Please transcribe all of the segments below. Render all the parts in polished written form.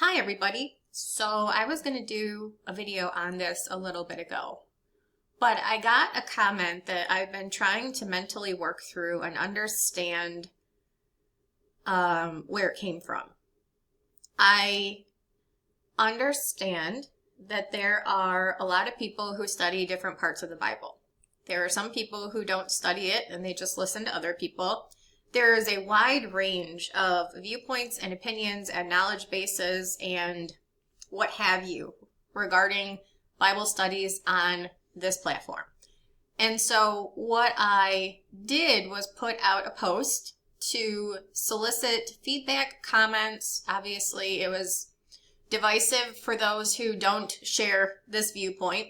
Hi everybody. So I was going to do a video on this a little bit ago, but I got a comment that I've been trying to mentally work through and understand where it came from. I understand that there are a lot of people who study different parts of the Bible. There are some people who don't study it and they just listen to other people. There is a wide range of viewpoints and opinions and knowledge bases and what have you regarding Bible studies on this platform. And so what I did was put out a post to solicit feedback, comments. Obviously, it was divisive for those who don't share this viewpoint,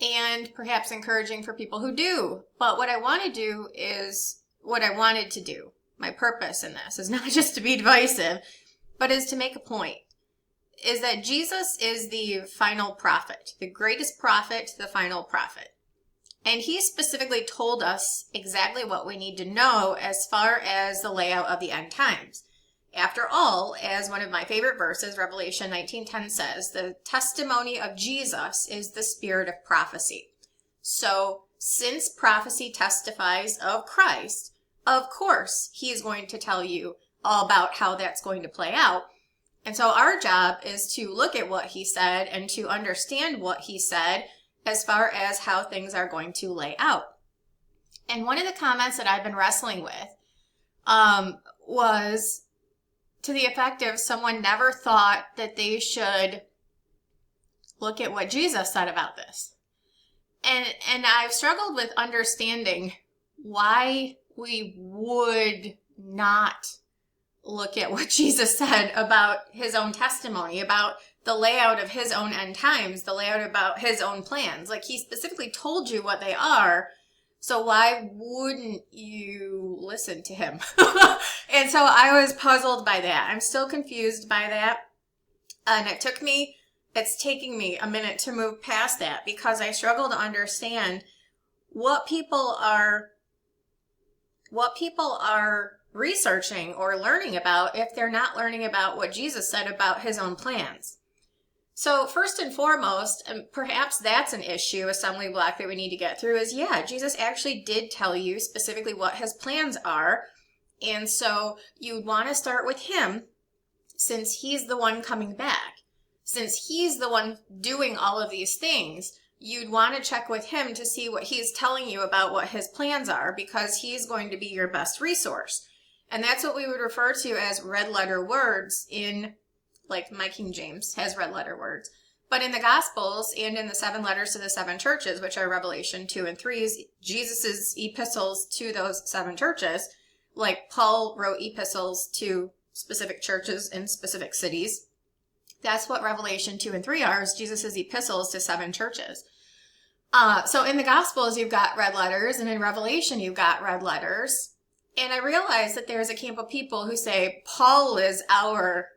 and perhaps encouraging for people who do. But what I want to do is what I wanted to do. My purpose in this is not just to be divisive, but is to make a point. Is that Jesus is the final prophet, the greatest prophet, the final prophet. And he specifically told us exactly what we need to know as far as the layout of the end times. After all, as one of my favorite verses, Revelation 19:10 says, the testimony of Jesus is the spirit of prophecy. So, since prophecy testifies of Christ, of course, he is going to tell you all about how that's going to play out. And so our job is to look at what he said and to understand what he said as far as how things are going to lay out. And one of the comments that I've been wrestling with was to the effect of someone never thought that they should look at what Jesus said about this. And I've struggled with understanding why we would not look at what Jesus said about his own testimony, about the layout of his own end times, the layout about his own plans. Like, he specifically told you what they are, so why wouldn't you listen to him? And so I was puzzled by that. I'm still confused by that. And it's taking me a minute to move past that because I struggle to understand what people are researching or learning about if they're not learning about what Jesus said about his own plans. So first and foremost, and perhaps that's an issue, a stumbling block that we need to get through, is Jesus actually did tell you specifically what his plans are. And so you'd want to start with him since he's the one coming back. Since he's the one doing all of these things, you'd want to check with him to see what he's telling you about what his plans are, because he's going to be your best resource. And that's what we would refer to as red letter words in, like my King James has red letter words. But in the Gospels and in the 7 letters to the 7 churches, which are Revelation 2 and 3, is Jesus's epistles to those 7 churches, like Paul wrote epistles to specific churches in specific cities. That's what Revelation 2 and 3 are, is Jesus's epistles to 7 churches. So in the Gospels, you've got red letters, and in Revelation, you've got red letters. And I realize that there's a camp of people who say Paul is our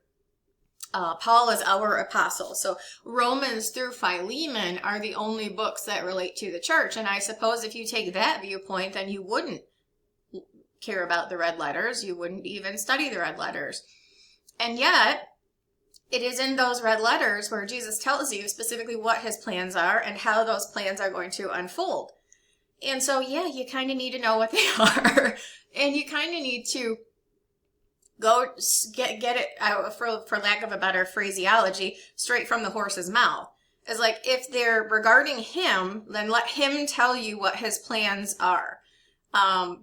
apostle. So Romans through Philemon are the only books that relate to the church. And I suppose if you take that viewpoint, then you wouldn't care about the red letters. You wouldn't even study the red letters. And yet, it is in those red letters where Jesus tells you specifically what his plans are and how those plans are going to unfold. And so, you kind of need to know what they are. And you kind of need to go get it, for lack of a better phraseology, straight from the horse's mouth. It's like, if they're regarding him, then let him tell you what his plans are.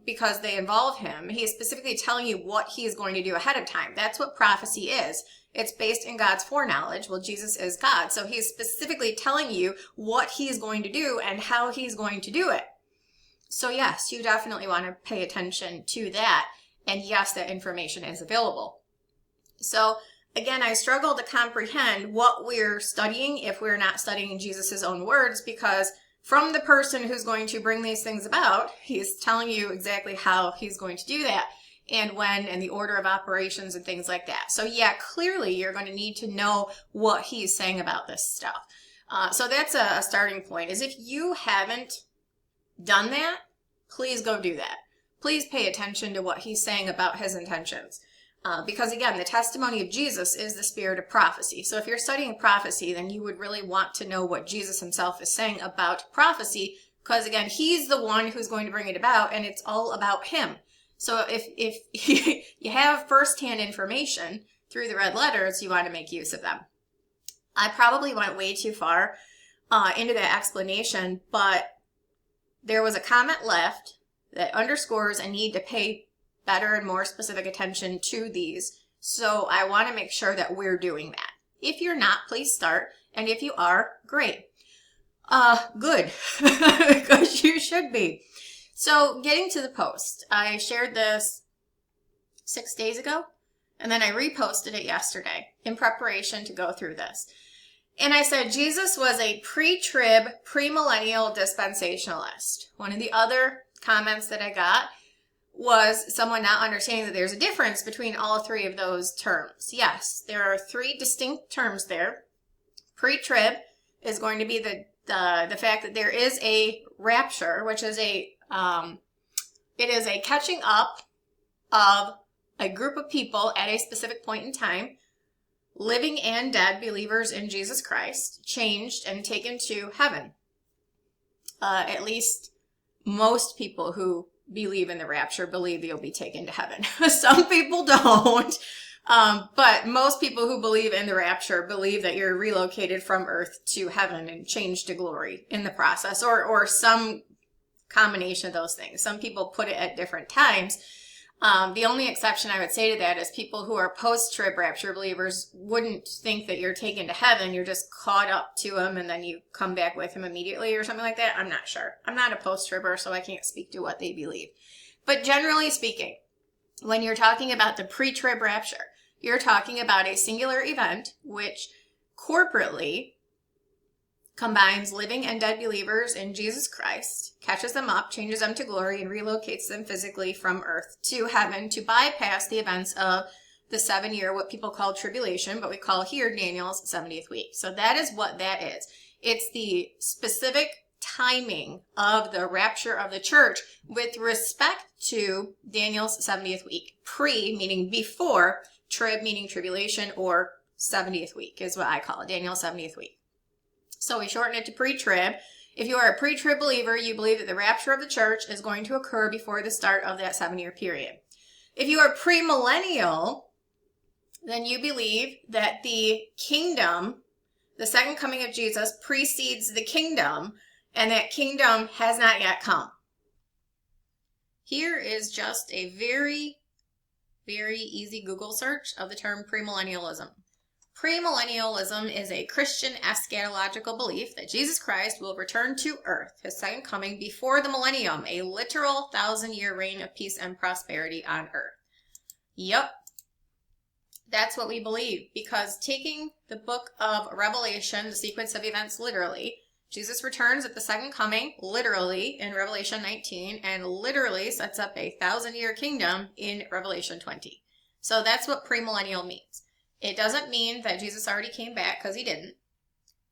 Because they involve him. He's specifically telling you what he's going to do ahead of time. That's what prophecy is. It's based in God's foreknowledge. Well, Jesus is God. So he's specifically telling you what he's going to do and how he's going to do it. So yes, you definitely want to pay attention to that. And yes, that information is available. So again, I struggle to comprehend what we're studying if we're not studying Jesus' own words, because from the person who's going to bring these things about, he's telling you exactly how he's going to do that and when and the order of operations and things like that. So clearly you're going to need to know what he's saying about this stuff. So that's a starting point, is if you haven't done that, please go do that. Please pay attention to what he's saying about his intentions. Because again, the testimony of Jesus is the spirit of prophecy. So if you're studying prophecy, then you would really want to know what Jesus himself is saying about prophecy, because again, he's the one who's going to bring it about, and it's all about him. So if you have firsthand information through the red letters, you want to make use of them. I probably went way too far into that explanation, but there was a comment left that underscores a need to pay better and more specific attention to these. So I want to make sure that we're doing that. If you're not, please start. And if you are, great. Good. Because you should be. So getting to the post, I shared this 6 days ago, and then I reposted it yesterday in preparation to go through this. And I said Jesus was a pre-trib, premillennial dispensationalist. One of the other comments that I got was someone not understanding that there's a difference between all three of those terms. Yes, there are three distinct terms there. Pre-trib is going to be the fact that there is a rapture, which is it is a catching up of a group of people at a specific point in time, living and dead believers in Jesus Christ, changed and taken to heaven. At least most people who believe in the rapture believe you'll be taken to heaven. Some people don't. But most people who believe in the rapture believe that you're relocated from earth to heaven and changed to glory in the process, or some combination of those things. Some people put it at different times. The only exception I would say to that is people who are post-trib rapture believers wouldn't think that you're taken to heaven. You're just caught up to him and then you come back with him immediately or something like that. I'm not sure. I'm not a post-tribber, so I can't speak to what they believe. But generally speaking, when you're talking about the pre-trib rapture, you're talking about a singular event which corporately combines living and dead believers in Jesus Christ, catches them up, changes them to glory, and relocates them physically from earth to heaven to bypass the events of the 7-year, what people call tribulation, but we call here Daniel's 70th week. So that is what that is. It's the specific timing of the rapture of the church with respect to Daniel's 70th week. Pre, meaning before, trib, meaning tribulation, or 70th week is what I call it, Daniel's 70th week. So we shorten it to pre-trib. If you are a pre-trib believer, you believe that the rapture of the church is going to occur before the start of that 7-year period. If you are premillennial, then you believe that the kingdom, the second coming of Jesus, precedes the kingdom, and that kingdom has not yet come. Here is just a very, very easy Google search of the term premillennialism. Premillennialism is a Christian eschatological belief that Jesus Christ will return to earth, his second coming, before the millennium, a literal 1,000-year reign of peace and prosperity on earth. Yep, that's what we believe, because taking the book of Revelation, the sequence of events literally, Jesus returns at the second coming, literally, in Revelation 19, and literally sets up a 1,000-year kingdom in Revelation 20. So that's what premillennial means. It doesn't mean that Jesus already came back, because he didn't.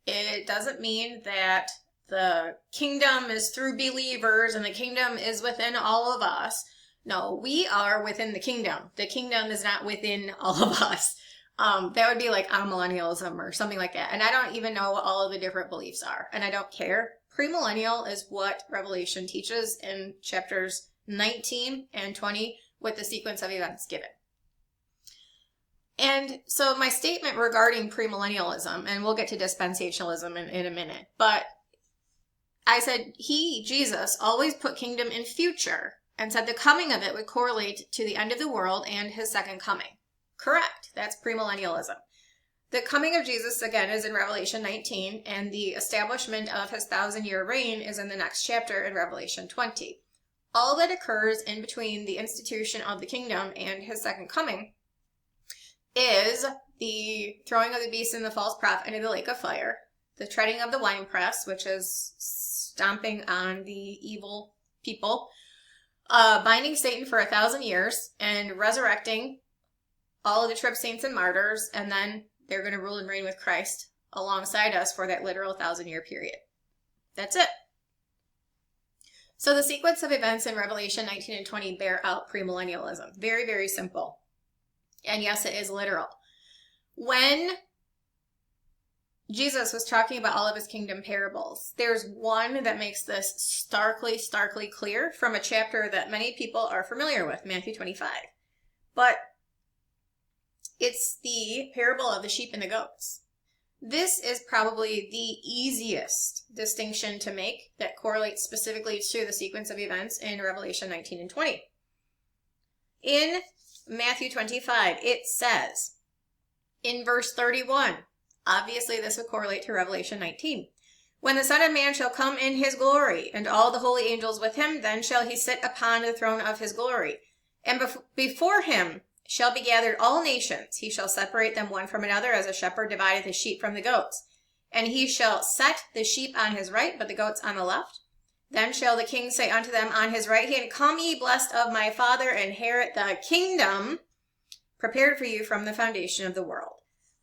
It doesn't mean that the kingdom is through believers and the kingdom is within all of us. No, we are within the kingdom. The kingdom is not within all of us. That would be like amillennialism or something like that. And I don't even know what all of the different beliefs are. And I don't care. Premillennial is what Revelation teaches in chapters 19 and 20 with the sequence of events given. And so my statement regarding premillennialism, and we'll get to dispensationalism in a minute, but I said Jesus, always put kingdom in future and said the coming of it would correlate to the end of the world and his second coming. Correct. That's premillennialism. The coming of Jesus, again, is in Revelation 19, and the establishment of his 1,000-year reign is in the next chapter in Revelation 20. All that occurs in between the institution of the kingdom and his second coming is the throwing of the beast and the false prophet into the lake of fire, the treading of the winepress, which is stomping on the evil people, binding Satan for 1,000 years, and resurrecting all of the trib saints and martyrs, and then they're going to rule and reign with Christ alongside us for that literal 1,000-year period. That's it. So the sequence of events in Revelation 19 and 20 bear out premillennialism. Very, very simple. And yes, it is literal. When Jesus was talking about all of his kingdom parables, there's one that makes this starkly clear from a chapter that many people are familiar with, Matthew 25. But it's the parable of the sheep and the goats. This is probably the easiest distinction to make that correlates specifically to the sequence of events in Revelation 19 and 20. In Matthew 25, it says, in verse 31, obviously this would correlate to Revelation 19, when the Son of Man shall come in his glory, and all the holy angels with him, then shall he sit upon the throne of his glory. And before him shall be gathered all nations. He shall separate them one from another, as a shepherd divideth his sheep from the goats. And he shall set the sheep on his right, but the goats on the left. Then shall the king say unto them on his right hand, Come ye, blessed of my Father, inherit the kingdom prepared for you from the foundation of the world.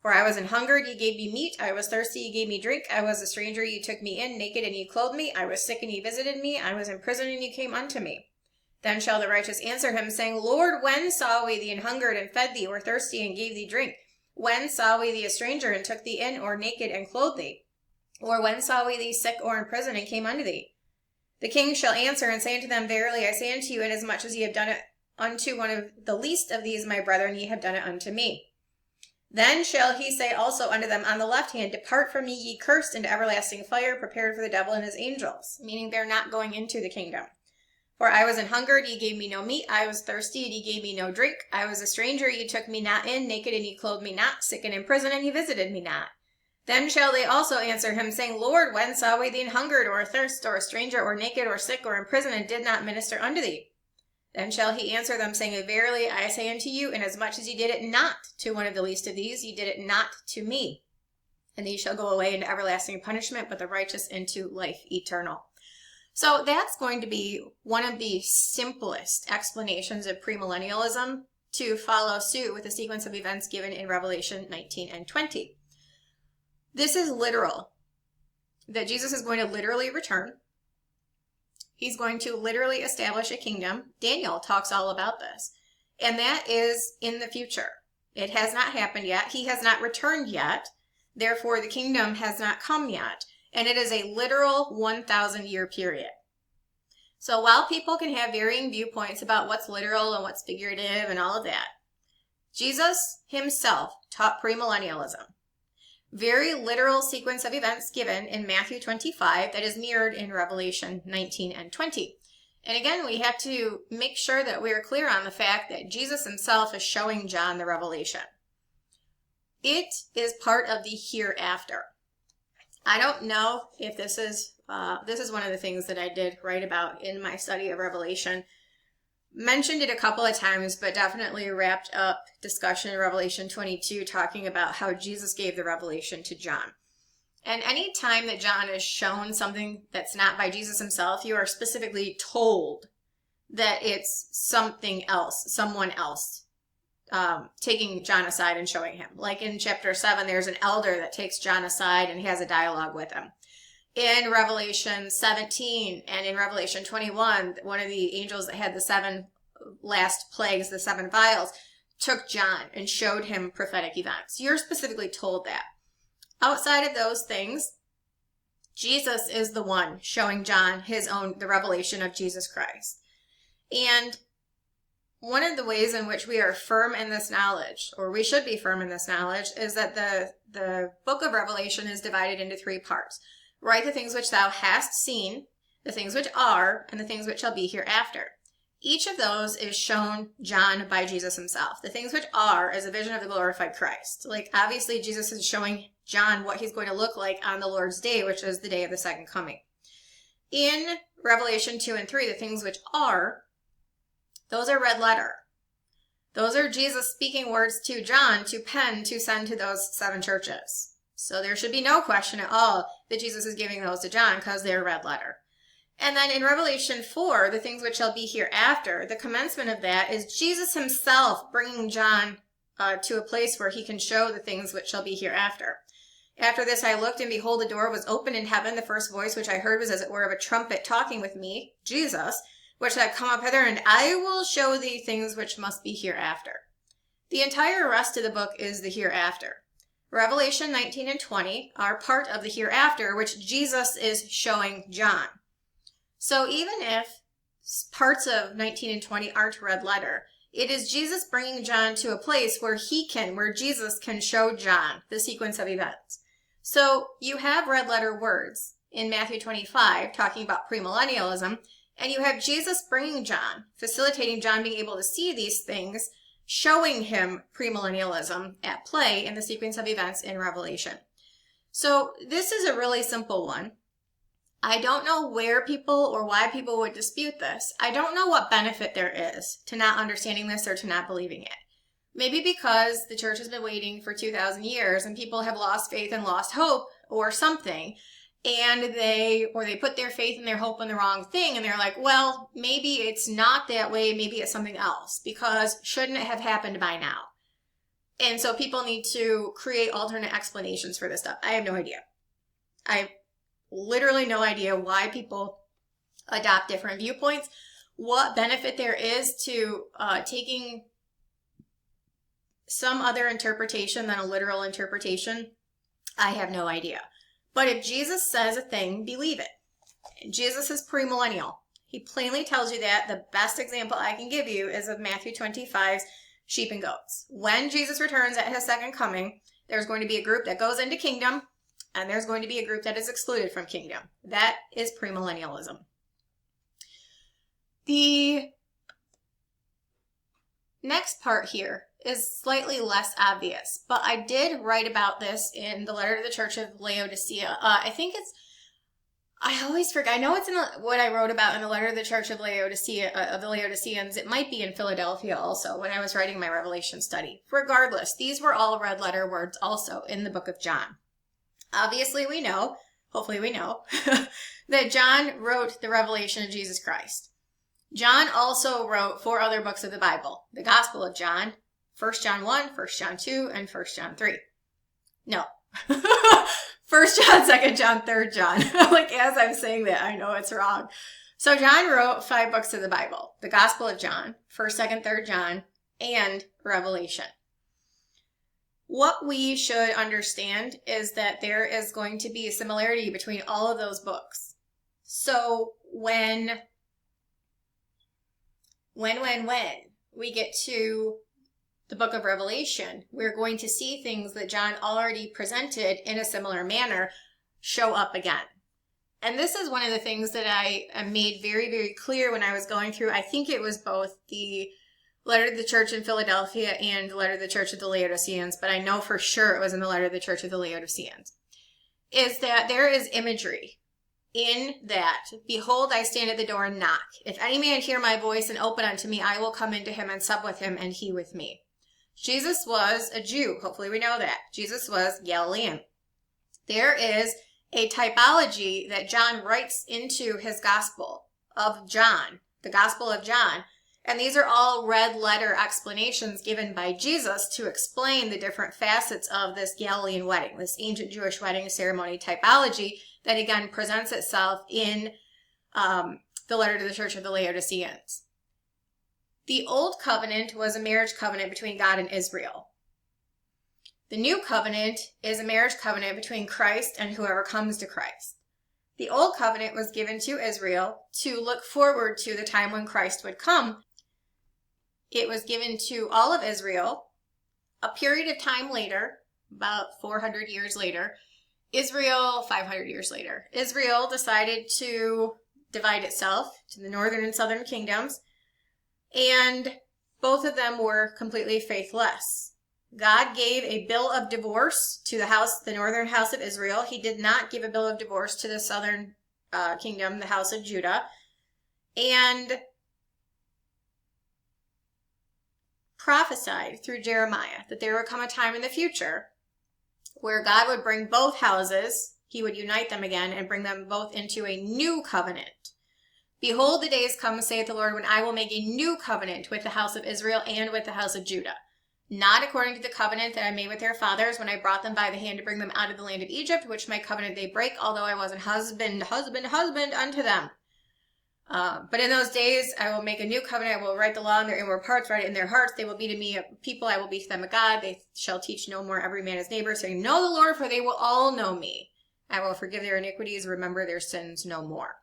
For I was an hungered, ye gave me meat. I was thirsty, ye gave me drink. I was a stranger, ye took me in. Naked, and ye clothed me. I was sick, and ye visited me. I was in prison, and ye came unto me. Then shall the righteous answer him, saying, Lord, when saw we thee an hungered, and fed thee, or thirsty, and gave thee drink? When saw we thee a stranger, and took thee in, or naked, and clothed thee? Or when saw we thee sick, or in prison, and came unto thee? The king shall answer and say unto them, Verily I say unto you, inasmuch as ye have done it unto one of the least of these my brethren, ye have done it unto me. Then shall he say also unto them on the left hand, Depart from me, ye cursed, into everlasting fire, prepared for the devil and his angels. Meaning they're not going into the kingdom. For I was an hungered, ye gave me no meat. I was thirsty, and ye gave me no drink. I was a stranger, ye took me not in. Naked, and ye clothed me not. Sick and in prison, and ye visited me not. Then shall they also answer him, saying, Lord, when saw we thee an hungered, or athirst, or a stranger, or naked, or sick, or in prison, and did not minister unto thee? Then shall he answer them, saying, Verily I say unto you, inasmuch as ye did it not to one of the least of these, ye did it not to me. And these shall go away into everlasting punishment, but the righteous into life eternal. So that's going to be one of the simplest explanations of premillennialism to follow suit with the sequence of events given in Revelation 19 and 20. This is literal, that Jesus is going to literally return. He's going to literally establish a kingdom. Daniel talks all about this. And that is in the future. It has not happened yet. He has not returned yet. Therefore, the kingdom has not come yet. And it is a literal 1,000-year period. So while people can have varying viewpoints about what's literal and what's figurative and all of that, Jesus himself taught premillennialism. Very literal sequence of events given in Matthew 25 that is mirrored in Revelation 19 and 20. And again, we have to make sure that we are clear on the fact that Jesus himself is showing John the revelation. It is part of the hereafter. I don't know if this is one of the things that I did write about in my study of Revelation. Mentioned it a couple of times, but definitely wrapped up discussion in Revelation 22 talking about how Jesus gave the revelation to John. And any time that John is shown something that's not by Jesus himself, you are specifically told that it's something else, someone else, taking John aside and showing him. Like in chapter 7, there's an elder that takes John aside and has a dialogue with him. In Revelation 17 and in Revelation 21, one of the angels that had the 7 last plagues, the 7 vials, took John and showed him prophetic events. You're specifically told that. Outside of those things, Jesus is the one showing John the revelation of Jesus Christ. And one of the ways in which we are firm in this knowledge, or we should be firm in this knowledge, is that the book of Revelation is divided into 3 parts. Write the things which thou hast seen, the things which are, and the things which shall be hereafter. Each of those is shown John by Jesus himself. The things which are is a vision of the glorified Christ. Like, obviously, Jesus is showing John what he's going to look like on the Lord's day, which is the day of the second coming. In Revelation 2 and 3, the things which are, those are red letter. Those are Jesus speaking words to John to pen to send to those 7 churches. So there should be no question at all that Jesus is giving those to John because they're red letter. And then in Revelation 4, the things which shall be hereafter, the commencement of that is Jesus himself bringing John to a place where he can show the things which shall be hereafter. After this I looked, and behold, the door was opened in heaven. The first voice which I heard was as it were of a trumpet talking with me, Jesus, which had come up hither, and I will show thee things which must be hereafter. The entire rest of the book is the hereafter. Revelation 19 and 20 are part of the hereafter, which Jesus is showing John. So even if parts of 19 and 20 aren't red letter, it is Jesus bringing John to a place where Jesus can show John the sequence of events. So you have red letter words in Matthew 25 talking about premillennialism, and you have Jesus bringing John, facilitating John being able to see these things, showing him premillennialism at play in the sequence of events in Revelation. So this is a really simple one. I don't know where people or why people would dispute this. I don't know what benefit there is to not understanding this or to not believing it. Maybe because the church has been waiting for 2,000 years and people have lost faith and lost hope or something. And they put their faith and their hope in the wrong thing. And they're like, well, maybe it's not that way. Maybe it's something else, because shouldn't it have happened by now? And so people need to create alternate explanations for this stuff. I have no idea. I have literally no idea why people adopt different viewpoints, what benefit there is to taking some other interpretation than a literal interpretation. I have no idea. But if Jesus says a thing, believe it. Jesus is premillennial. He plainly tells you that. The best example I can give you is of Matthew 25's sheep and goats. When Jesus returns at his second coming, there's going to be a group that goes into kingdom, and there's going to be a group that is excluded from kingdom. That is premillennialism. The next part here is slightly less obvious, but I did write about this in the letter to the Church of Laodicea. I always forget. I know it's in what I wrote about in the letter to the Church of Laodicea, of the Laodiceans. It might be in Philadelphia also when I was writing my Revelation study. Regardless, these were all red letter words also in the book of John. Obviously we know, hopefully we know, that John wrote the Revelation of Jesus Christ. John also wrote 4 other books of the Bible. The Gospel of John, 1 John 1, 1 John 2, and 1 John 3. No. 1 John, 2 John, 3 John. Like, as I'm saying that, I know it's wrong. So John wrote 5 books of the Bible. The Gospel of John, 1, 2, 3 John, and Revelation. What we should understand is that there is going to be a similarity between all of those books. So when we get to the book of Revelation, we're going to see things that John already presented in a similar manner show up again. And this is one of the things that I made very, very clear when I was going through, I think it was both the letter to the church in Philadelphia and the letter to the church of the Laodiceans, but I know for sure it was in the letter to the church of the Laodiceans, is that there is imagery in that, behold, I stand at the door and knock. If any man hear my voice and open unto me, I will come into him and sup with him and he with me. Jesus was a Jew. Hopefully we know that. Jesus was Galilean. There is a typology that John writes into his gospel of John, the Gospel of John. And these are all red letter explanations given by Jesus to explain the different facets of this Galilean wedding, this ancient Jewish wedding ceremony typology that again presents itself in the letter to the church of the Laodiceans. The old covenant was a marriage covenant between God and Israel. The new covenant is a marriage covenant between Christ and whoever comes to Christ. The old covenant was given to Israel to look forward to the time when Christ would come. It was given to all of Israel a period of time later, about 400 years later. Israel, 500 years later. Israel decided to divide itself to the northern and southern kingdoms, and both of them were completely faithless. God gave a bill of divorce to the northern house of Israel. He did not give a bill of divorce to the southern kingdom, the house of Judah. And prophesied through Jeremiah that there would come a time in the future where God would bring both houses, he would unite them again and bring them both into a new covenant. Behold, the days come, saith the Lord, when I will make a new covenant with the house of Israel and with the house of Judah. Not according to the covenant that I made with their fathers when I brought them by the hand to bring them out of the land of Egypt, which my covenant they break, although I was an husband unto them. But in those days, I will make a new covenant. I will write the law in their inward parts, write it in their hearts. They will be to me a people. I will be to them a God. They shall teach no more every man his neighbor, saying, know the Lord, for they will all know me. I will forgive their iniquities, remember their sins no more.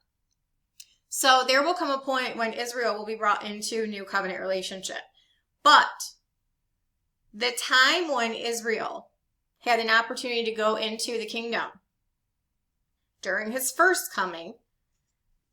So there will come a point when Israel will be brought into new covenant relationship. But the time when Israel had an opportunity to go into the kingdom during his first coming,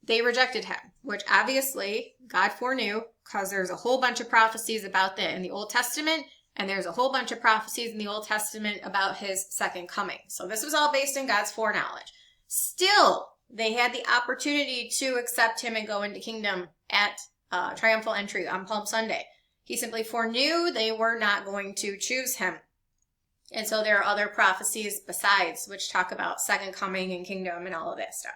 they rejected him, which obviously God foreknew, because there's a whole bunch of prophecies about that in the Old Testament, and there's a whole bunch of prophecies in the Old Testament about his second coming. So this was all based on God's foreknowledge. Still, they had the opportunity to accept him and go into kingdom at triumphal entry on Palm Sunday. He simply foreknew they were not going to choose him. And so there are other prophecies besides, which talk about second coming and kingdom and all of that stuff.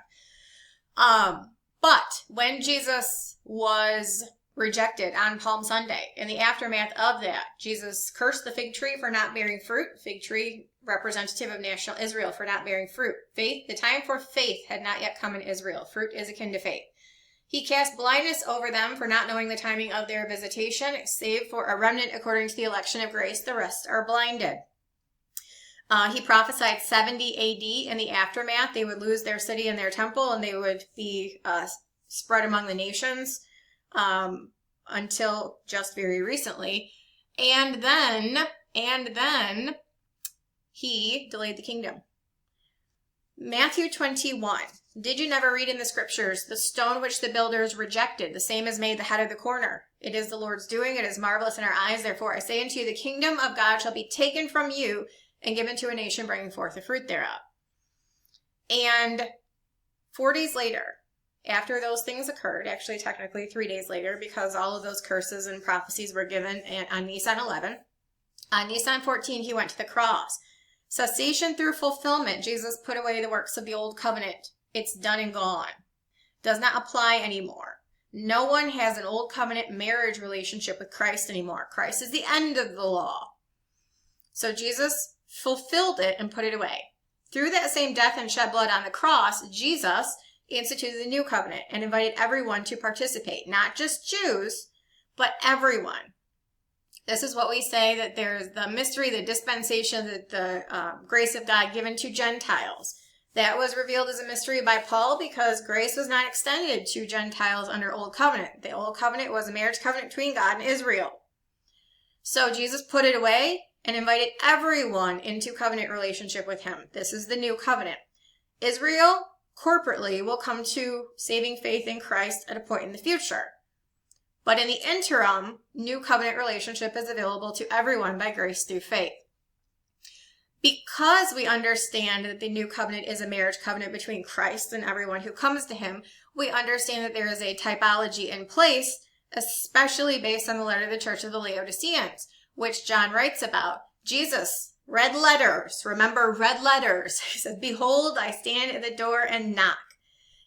But when Jesus was rejected on Palm Sunday, in the aftermath of that, Jesus cursed the fig tree for not bearing fruit. Fig tree, representative of national Israel, for not bearing fruit. Faith, the time for faith had not yet come in Israel. Fruit is akin to faith. He cast blindness over them for not knowing the timing of their visitation, save for a remnant according to the election of grace. The rest are blinded. He prophesied 70 AD in the aftermath. They would lose their city and their temple, and they would be spread among the nations until just very recently. And then he delayed the kingdom. Matthew 21. Did you never read in the scriptures, the stone which the builders rejected, the same is made the head of the corner. It is the Lord's doing. It is marvelous in our eyes. Therefore I say unto you, the kingdom of God shall be taken from you and given to a nation bringing forth the fruit thereof. And 4 days later, after those things occurred, actually technically 3 days later, because all of those curses and prophecies were given on Nisan 11, on Nisan 14, he went to the cross. Cessation through fulfillment. Jesus put away the works of the old covenant. It's done and gone. Does not apply anymore. No one has an old covenant marriage relationship with Christ anymore. Christ is the end of the law. So Jesus fulfilled it and put it away. Through that same death and shed blood on the cross, Jesus instituted the new covenant and invited everyone to participate. Not just Jews, but everyone. This is what we say, that there's the mystery, the dispensation, the grace of God given to Gentiles. That was revealed as a mystery by Paul because grace was not extended to Gentiles under Old Covenant. The Old Covenant was a marriage covenant between God and Israel. So Jesus put it away and invited everyone into covenant relationship with him. This is the new covenant. Israel corporately will come to saving faith in Christ at a point in the future. But in the interim, new covenant relationship is available to everyone by grace through faith. Because we understand that the new covenant is a marriage covenant between Christ and everyone who comes to him, we understand that there is a typology in place, especially based on the letter of the Church of the Laodiceans, which John writes about. Jesus, red letters, remember red letters. He said, behold, I stand at the door and knock.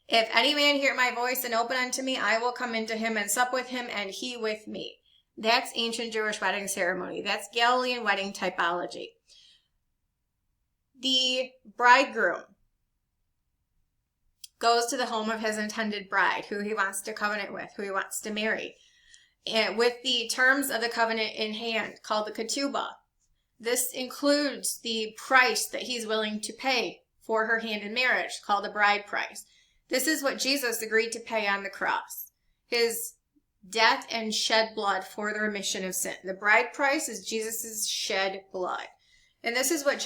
If any man hear my voice and open unto me, I will come into him and sup with him and he with me. That's ancient Jewish wedding ceremony. That's Galilean wedding typology. The bridegroom goes to the home of his intended bride, who he wants to covenant with, who he wants to marry, and with the terms of the covenant in hand, called the ketubah. This includes the price that he's willing to pay for her hand in marriage, called the bride price. This is what Jesus agreed to pay on the cross. His death and shed blood for the remission of sin. The bride price is Jesus' shed blood. And this is what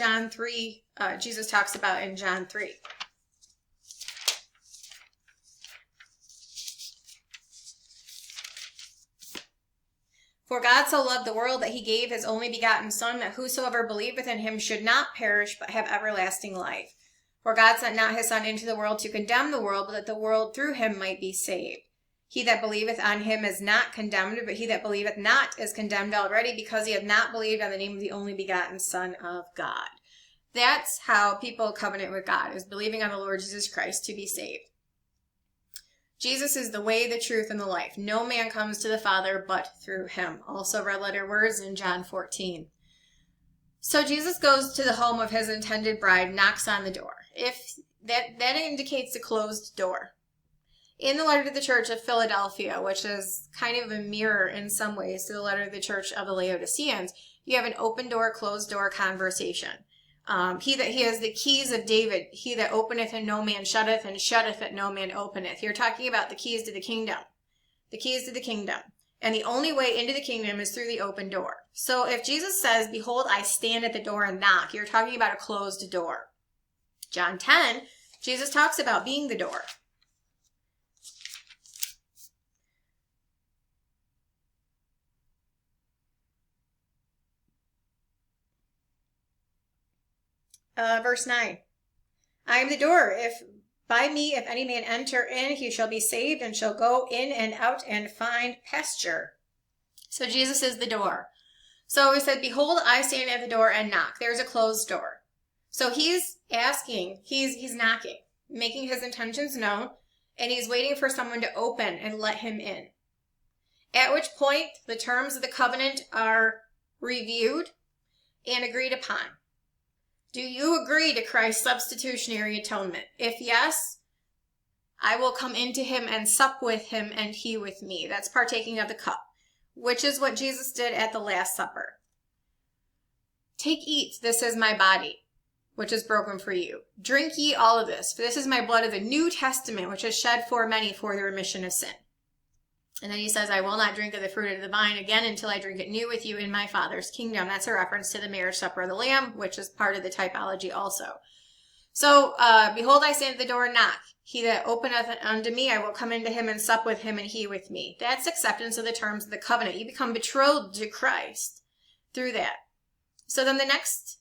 Jesus talks about in John 3. For God so loved the world that he gave his only begotten Son, that whosoever believeth in him should not perish, but have everlasting life. For God sent not his Son into the world to condemn the world, but that the world through him might be saved. He that believeth on him is not condemned, but he that believeth not is condemned already, because he hath not believed on the name of the only begotten Son of God. That's how people covenant with God, is believing on the Lord Jesus Christ to be saved. Jesus is the way, the truth, and the life. No man comes to the Father but through him. Also red letter words in John 14. So Jesus goes to the home of his intended bride, knocks on the door. If that indicates a closed door. In the letter to the church of Philadelphia, which is kind of a mirror in some ways to the letter to the church of the Laodiceans, you have an open door, closed door conversation. He has the keys of David, he that openeth and no man shutteth, and shutteth that no man openeth. You're talking about the keys to the kingdom. The keys to the kingdom. And the only way into the kingdom is through the open door. So if Jesus says, behold, I stand at the door and knock, you're talking about a closed door. John 10, Jesus talks about being the door. Verse 9. I am the door. If any man enter in, he shall be saved and shall go in and out and find pasture. So Jesus is the door. So he said, behold, I stand at the door and knock. There's a closed door. So he's asking, he's knocking, making his intentions known, and he's waiting for someone to open and let him in. At which point, the terms of the covenant are reviewed and agreed upon. Do you agree to Christ's substitutionary atonement? If yes, I will come into him and sup with him and he with me. That's partaking of the cup, which is what Jesus did at the Last Supper. Take, eat, this is my body, which is broken for you. Drink ye all of this, for this is my blood of the New Testament, which is shed for many for the remission of sin. And then he says, I will not drink of the fruit of the vine again until I drink it new with you in my Father's kingdom. That's a reference to the marriage supper of the Lamb, which is part of the typology also. So, behold, I stand at the door and knock. He that openeth unto me, I will come into him and sup with him and he with me. That's acceptance of the terms of the covenant. You become betrothed to Christ through that. So then the next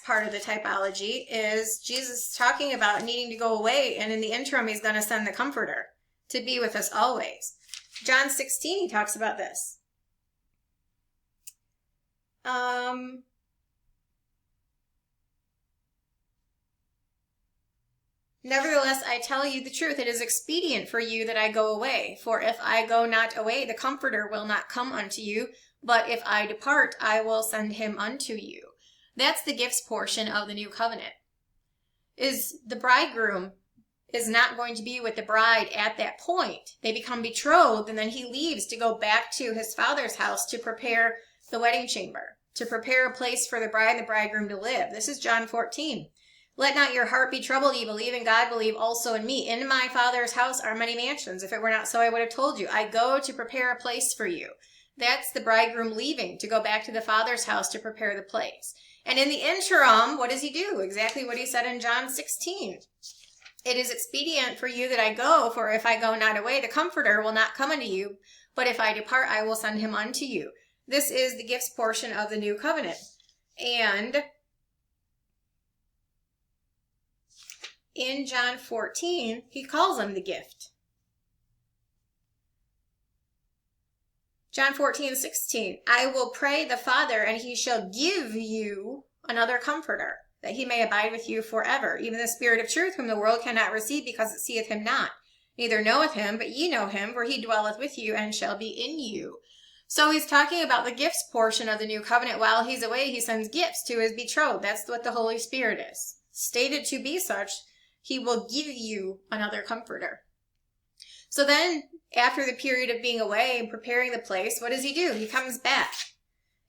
part of the typology is Jesus talking about needing to go away, and in the interim, he's going to send the Comforter to be with us always. John 16, he talks about this. Nevertheless, I tell you the truth, it is expedient for you that I go away. For if I go not away, the Comforter will not come unto you. But if I depart, I will send him unto you. That's the gifts portion of the new covenant. Is the bridegroom is not going to be with the bride at that point. They become betrothed, and then he leaves to go back to his father's house to prepare the wedding chamber, to prepare a place for the bride and the bridegroom to live. This is John 14. Let not your heart be troubled. Ye believe in God, believe also in me. In my Father's house are many mansions. If it were not so, I would have told you. I go to prepare a place for you. That's the bridegroom leaving to go back to the Father's house to prepare the place. And in the interim, what does he do? Exactly what he said in John 16. It is expedient for you that I go, for if I go not away, the Comforter will not come unto you. But if I depart, I will send him unto you. This is the gifts portion of the new covenant. And in John 14, he calls them the gift. John 14:16, I will pray the Father, and he shall give you another Comforter, that he may abide with you forever, even the Spirit of truth, whom the world cannot receive, because it seeth him not, neither knoweth him, but ye know him, for he dwelleth with you, and shall be in you. So he's talking about the gifts portion of the new covenant. While he's away, he sends gifts to his betrothed. That's what the Holy Spirit is. Stated to be such, he will give you another Comforter. So then, after the period of being away and preparing the place, what does he do? He comes back.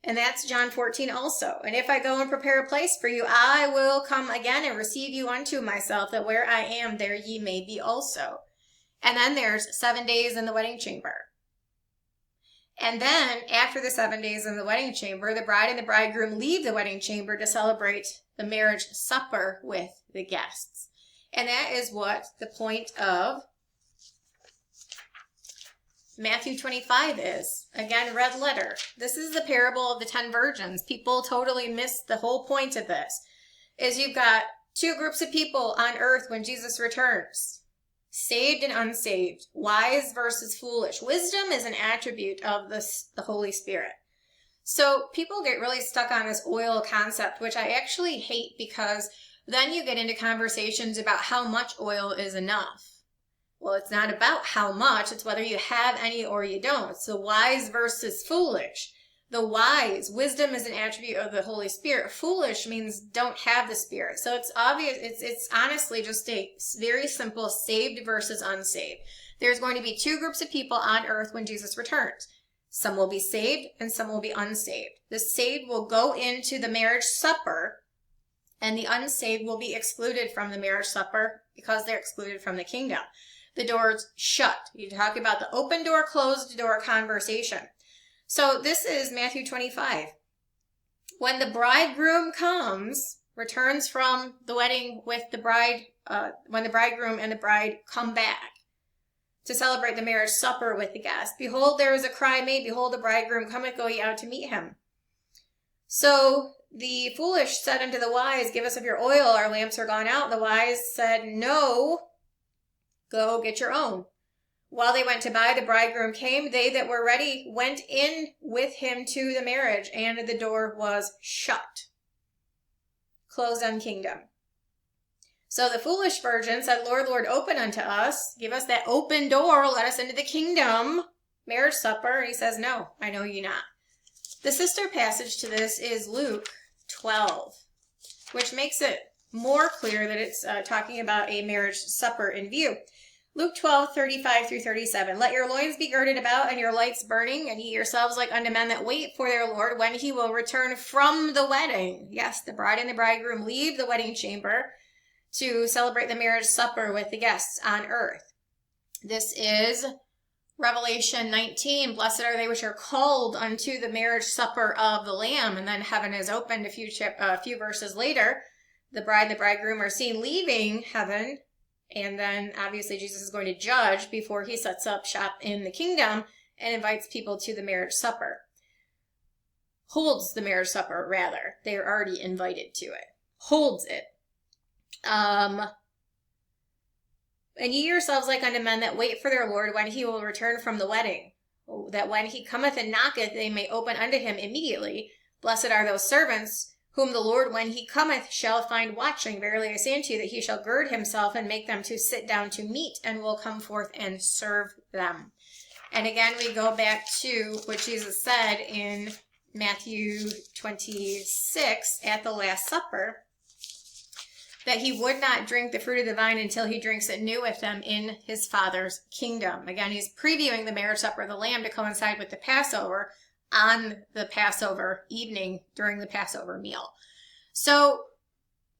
And that's John 14 also. And if I go and prepare a place for you, I will come again and receive you unto myself, that where I am, there ye may be also. And then there's 7 days in the wedding chamber. And then, after the 7 days in the wedding chamber, the bride and the bridegroom leave the wedding chamber to celebrate the marriage supper with the guests. And that is what the point of Matthew 25 is. Again, red letter. This is the parable of the 10 virgins. People totally miss the whole point of this. Is you've got two groups of people on earth when Jesus returns. Saved and unsaved. Wise versus foolish. Wisdom is an attribute of the Holy Spirit. So people get really stuck on this oil concept, which I actually hate, because then you get into conversations about how much oil is enough. Well, it's not about how much, it's whether you have any or you don't. So wise versus foolish. The wise, wisdom is an attribute of the Holy Spirit. Foolish means don't have the Spirit. So it's obvious, it's honestly just a very simple saved versus unsaved. There's going to be two groups of people on earth when Jesus returns. Some will be saved and some will be unsaved. The saved will go into the marriage supper, and the unsaved will be excluded from the marriage supper because they're excluded from the kingdom. The door's shut. You talk about the open door, closed door conversation. So this is Matthew 25. When the bridegroom comes, returns from the wedding with the bride, when the bridegroom and the bride come back to celebrate the marriage supper with the guests, behold, there is a cry made, behold, the bridegroom cometh, go ye out to meet him. So the foolish said unto the wise, give us of your oil, our lamps are gone out. The wise said, no, go get your own. While they went to buy, the bridegroom came. They that were ready went in with him to the marriage, and the door was shut. Closed on kingdom. So the foolish virgin said, Lord, Lord, open unto us. Give us that open door. Let us into the kingdom. Marriage supper. And he says, no, I know you not. The sister passage to this is Luke 12, which makes it more clear that it's talking about a marriage supper in view. Luke 12, 35 through 37. Let your loins be girded about and your lights burning, and ye yourselves like unto men that wait for their Lord when he will return from the wedding. Yes, the bride and the bridegroom leave the wedding chamber to celebrate the marriage supper with the guests on earth. This is Revelation 19. Blessed are they which are called unto the marriage supper of the Lamb. And then heaven is opened a few verses later. The bride and the bridegroom are seen leaving heaven. And then obviously Jesus is going to judge before he sets up shop in the kingdom and invites people to the marriage supper. Holds the marriage supper, rather. They are already invited to it. Holds it. And ye yourselves like unto men that wait for their Lord when he will return from the wedding, that when he cometh and knocketh, they may open unto him immediately. Blessed are those servants whom the Lord, when he cometh, shall find watching. Verily I say unto you, that he shall gird himself and make them to sit down to meat, and will come forth and serve them. And again, we go back to what Jesus said in Matthew 26 at the Last Supper, that he would not drink the fruit of the vine until he drinks it new with them in his Father's kingdom. Again, he's previewing the marriage supper of the Lamb to coincide with the Passover on the Passover evening during the Passover meal. So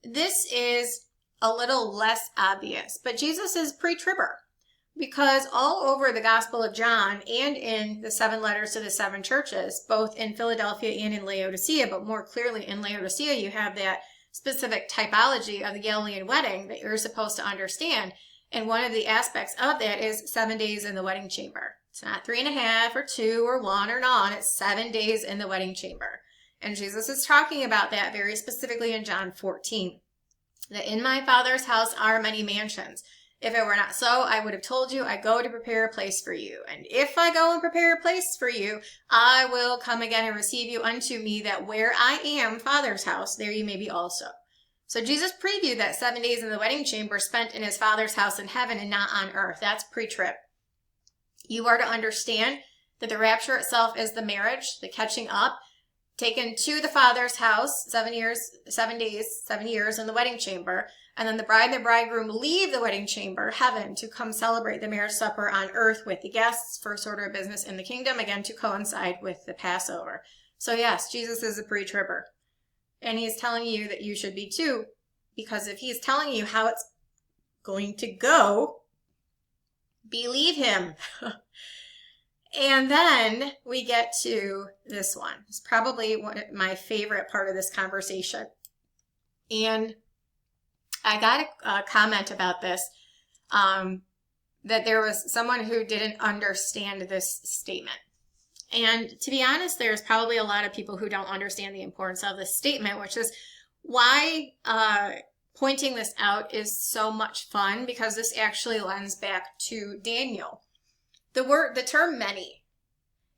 this is a little less obvious, but Jesus is pre-tribber, because all over the Gospel of John and in the 7 letters to the 7 churches, both in Philadelphia and in Laodicea, but more clearly in Laodicea, you have that specific typology of the Galilean wedding that you're supposed to understand. And one of the aspects of that is 7 days in the wedding chamber. It's not 3.5 or 2 or 1 or none. It's 7 days in the wedding chamber. And Jesus is talking about that very specifically in John 14. That in my Father's house are many mansions. If it were not so, I would have told you, I go to prepare a place for you. And if I go and prepare a place for you, I will come again and receive you unto me, that where I am, Father's house, there you may be also. So Jesus previewed that 7 days in the wedding chamber spent in his Father's house in heaven and not on earth. That's pre-trib. You are to understand that the rapture itself is the marriage, the catching up, taken to the Father's house, 7 years, 7 days, 7 years in the wedding chamber. And then the bride and the bridegroom leave the wedding chamber, heaven, to come celebrate the marriage supper on earth with the guests, first order of business in the kingdom, again, to coincide with the Passover. So yes, Jesus is a pre-tribber. And he's telling you that you should be too, because if he's telling you how it's going to go, believe him. And then we get to this one. It's probably my favorite part of this conversation. And I got a comment about this, that there was someone who didn't understand this statement. And to be honest, there's probably a lot of people who don't understand the importance of this statement, which is why pointing this out is so much fun, because this actually lends back to Daniel. The term many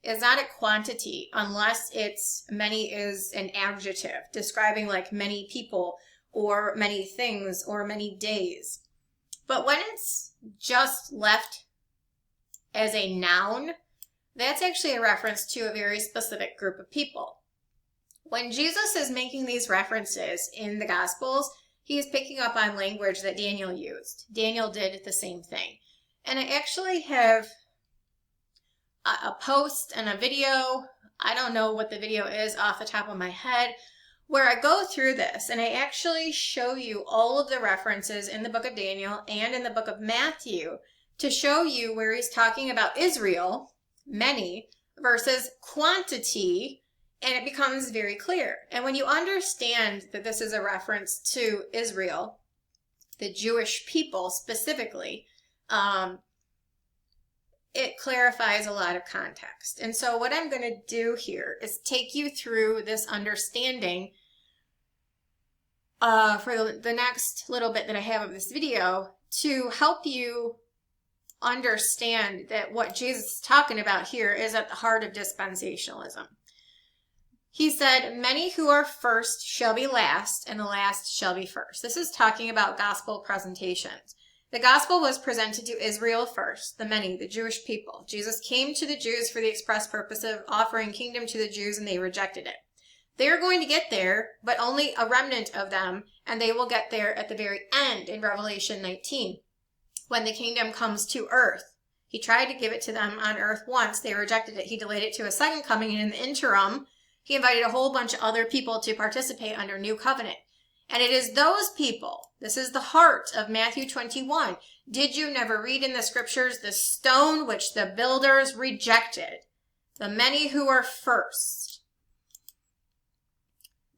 is not a quantity unless it's many is an adjective describing like many people or many things or many days. But when it's just left as a noun, that's actually a reference to a very specific group of people. When Jesus is making these references in the Gospels, he is picking up on language that Daniel used. Daniel did the same thing. And I actually have a post and a video, I don't know what the video is off the top of my head, where I go through this and I actually show you all of the references in the book of Daniel and in the book of Matthew to show you where he's talking about Israel, many, versus quantity, and it becomes very clear. And when you understand that this is a reference to Israel, the Jewish people specifically, it clarifies a lot of context. And so what I'm going to do here is take you through this understanding for the next little bit that I have of this video to help you understand that what Jesus is talking about here is at the heart of dispensationalism. He said, many who are first shall be last, and the last shall be first. This is talking about gospel presentations. The gospel was presented to Israel first, the many, the Jewish people. Jesus came to the Jews for the express purpose of offering kingdom to the Jews, and they rejected it. They are going to get there, but only a remnant of them, and they will get there at the very end in Revelation 19, when the kingdom comes to earth. He tried to give it to them on earth once. They rejected it. He delayed it to a second coming, and in the interim, he invited a whole bunch of other people to participate under new covenant. And it is those people, this is the heart of Matthew 21. Did you never read in the scriptures, the stone which the builders rejected, the many who are first?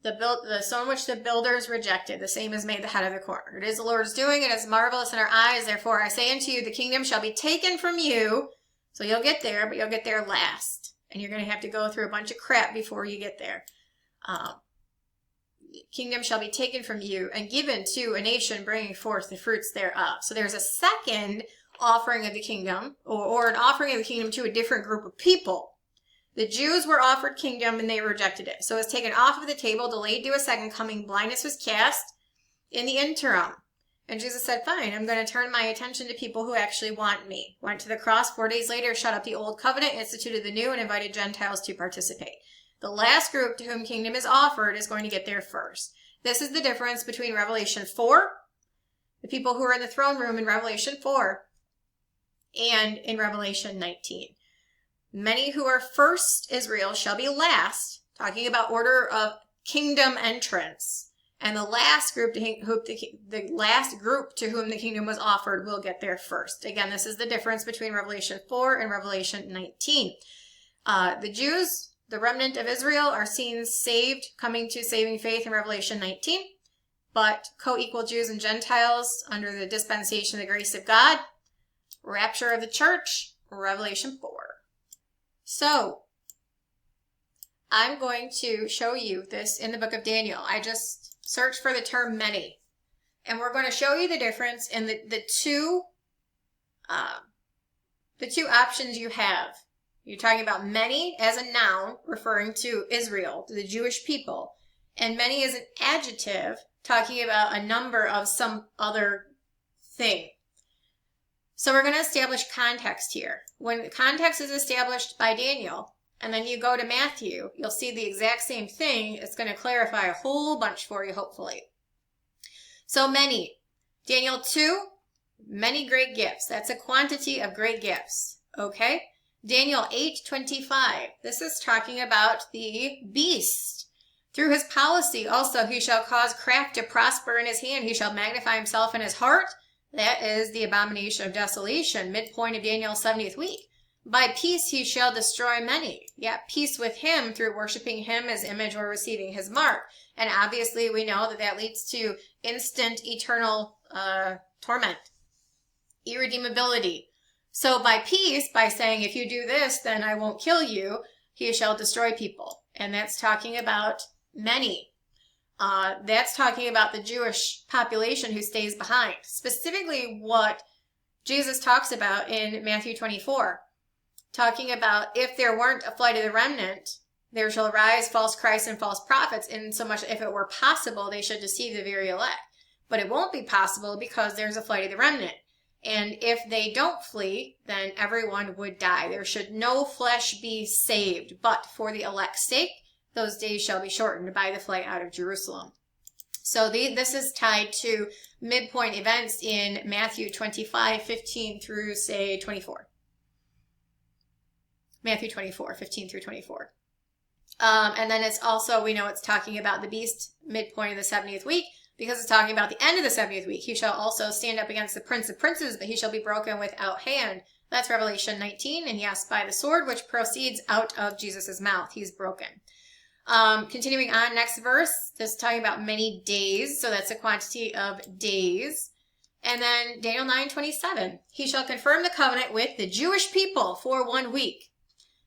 The stone which the builders rejected, the same is made the head of the corner. It is the Lord's doing, it is marvelous in our eyes. Therefore I say unto you, the kingdom shall be taken from you. So you'll get there, but you'll get there last. And you're going to have to go through a bunch of crap before you get there. Kingdom shall be taken from you and given to a nation bringing forth the fruits thereof. So there's a second offering of the kingdom, or an offering of the kingdom to a different group of people. The Jews were offered kingdom and they rejected it. So it was taken off of the table, delayed to a second coming, blindness was cast in the interim. And Jesus said, fine, I'm going to turn my attention to people who actually want me. Went to the cross 4 days later, shut up the old covenant, instituted the new, and invited Gentiles to participate. The last group to whom kingdom is offered is going to get there first. This is the difference between Revelation 4, the people who are in the throne room in Revelation 4, and in Revelation 19. Many who are first Israel shall be last, talking about order of kingdom entrance. And the last group to whom the kingdom was offered will get there first. Again, this is the difference between Revelation 4 and Revelation 19. The Jews, the remnant of Israel, are seen saved, coming to saving faith in Revelation 19. But co-equal Jews and Gentiles under the dispensation of the grace of God, rapture of the church, Revelation 4. So, I'm going to show you this in the book of Daniel. I just searched for the term many. And we're going to show you the difference in the two options you have. You're talking about many as a noun, referring to Israel, to the Jewish people. And many as an adjective, talking about a number of some other thing. So we're going to establish context here. When the context is established by Daniel, and then you go to Matthew, you'll see the exact same thing. It's going to clarify a whole bunch for you, hopefully. So many. Daniel 2, many great gifts. That's a quantity of great gifts. Okay? Daniel 8:25. This is talking about the beast. Through his policy also he shall cause craft to prosper in his hand. He shall magnify himself in his heart. That is the abomination of desolation, midpoint of Daniel's 70th week. By peace he shall destroy many. Yet peace with him through worshiping him as image or receiving his mark. And obviously we know that leads to instant eternal torment, irredeemability. So by peace, by saying if you do this, then I won't kill you, he shall destroy people. And that's talking about many. That's talking about the Jewish population who stays behind. Specifically what Jesus talks about in Matthew 24. Talking about if there weren't a flight of the remnant, there shall arise false Christs and false prophets, in so much if it were possible, they should deceive the very elect. But it won't be possible because there's a flight of the remnant. And if they don't flee, then everyone would die. There should no flesh be saved, but for the elect's sake, those days shall be shortened by the flight out of Jerusalem. So this is tied to midpoint events in Matthew 25, 15 through, say, 24. Matthew 24, 15 through 24. And then it's also, we know it's talking about the beast midpoint of the 70th week, because it's talking about the end of the 70th week. He shall also stand up against the prince of princes, but he shall be broken without hand. That's Revelation 19. And yes, by the sword which proceeds out of Jesus' mouth, he's broken. Continuing on, next verse, this is talking about many days. So that's a quantity of days. And then Daniel 9:27, he shall confirm the covenant with the Jewish people for 1 week.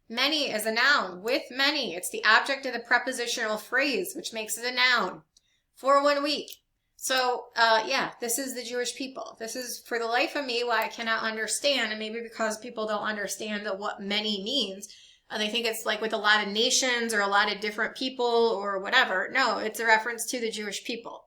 Many is a noun, with many. It's the object of the prepositional phrase, which makes it a noun. For 1 week. So, this is the Jewish people. This is, for the life of me, why I cannot understand, and maybe because people don't understand what many means. They think it's like with a lot of nations or a lot of different people or whatever. No, it's a reference to the Jewish people.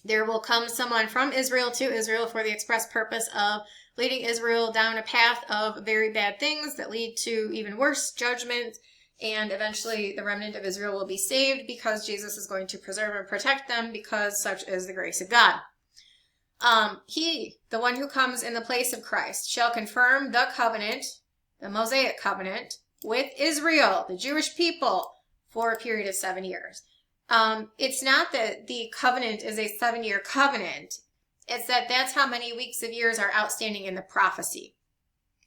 There will come someone from Israel to Israel for the express purpose of leading Israel down a path of very bad things that lead to even worse judgment. And eventually the remnant of Israel will be saved because Jesus is going to preserve and protect them, because such is the grace of God. He, the one who comes in the place of Christ, shall confirm the covenant, the Mosaic covenant, with Israel, the Jewish people, for a period of 7 years. It's not that the covenant is a 7-year covenant. It's that that's how many weeks of years are outstanding in the prophecy.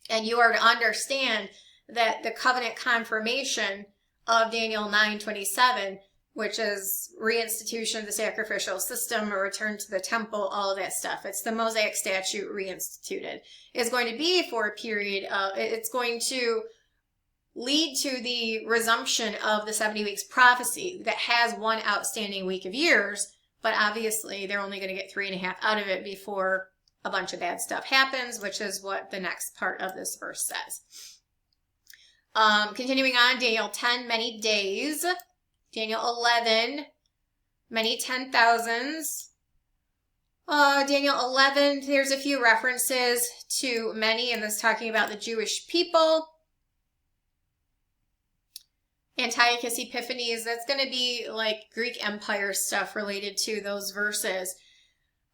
And you are to understand that the covenant confirmation of Daniel 9:27, which is reinstitution of the sacrificial system, a return to the temple, all of that stuff. It's the Mosaic statute reinstituted. Is going to be for a period of, it's going to lead to the resumption of the 70 weeks prophecy that has 1 outstanding week of years, but obviously they're only going to get 3.5 out of it before a bunch of bad stuff happens, which is what the next part of this verse says. Continuing on, Daniel 10, many days. Daniel 11, many 10,000s. Daniel 11, there's a few references to many, and this talking about the Jewish people. Antiochus Epiphanes, that's going to be like Greek Empire stuff related to those verses.